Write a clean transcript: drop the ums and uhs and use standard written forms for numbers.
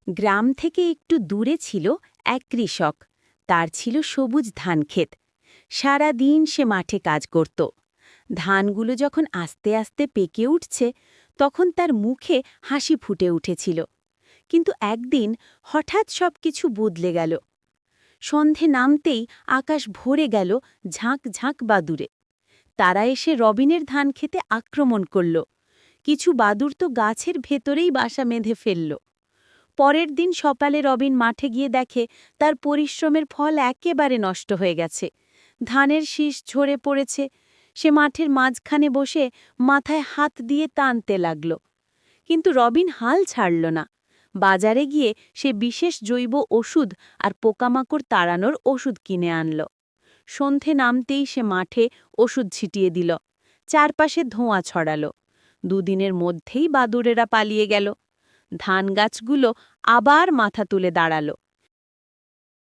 গ্রাম থেকে একটু দূরে ছিল এক কৃষক। তার ছিল সবুজ ধানক্ষেত। সারা দিন সে মাঠে কাজ করত। ধানগুলো যখন আস্তে আস্তে পেকে উঠছে, তখন তার মুখে হাসি ফুটে উঠেছিল। কিন্তু একদিন হঠাৎ সবকিছু বদলে গেল। সন্ধে নামতেই আকাশ ভরে গেল ঝাঁক ঝাঁক বাদুড়ে। তারা এসে রবিনের ধান খেতে আক্রমণ করল। কিছু বাদুড় তো গাছের ভেতরেই বাসা বেঁধে ফেলল। পরের দিন সকালে রবিন মাঠে গিয়ে দেখে তার পরিশ্রমের ফল একেবারে নষ্ট হয়ে গেছে। ধানের শীষ ঝরে পড়েছে। সে মাঠের মাঝখানে বসে মাথায় হাত দিয়ে টানতে লাগল। কিন্তু রবিন হাল ছাড়ল না। বাজারে গিয়ে সে বিশেষ জৈব ওষুধ আর পোকামাকড় তাড়ানোর ওষুধ কিনে আনল। সন্ধে নামতেই সে মাঠে ওষুধ ছিটিয়ে দিল। চারপাশে ধোঁয়া ছড়াল। দুদিনের মধ্যেই বাদুড়েরা পালিয়ে গেল। ধান গাছগুলো আবার মাথা তুলে দাঁড়াল।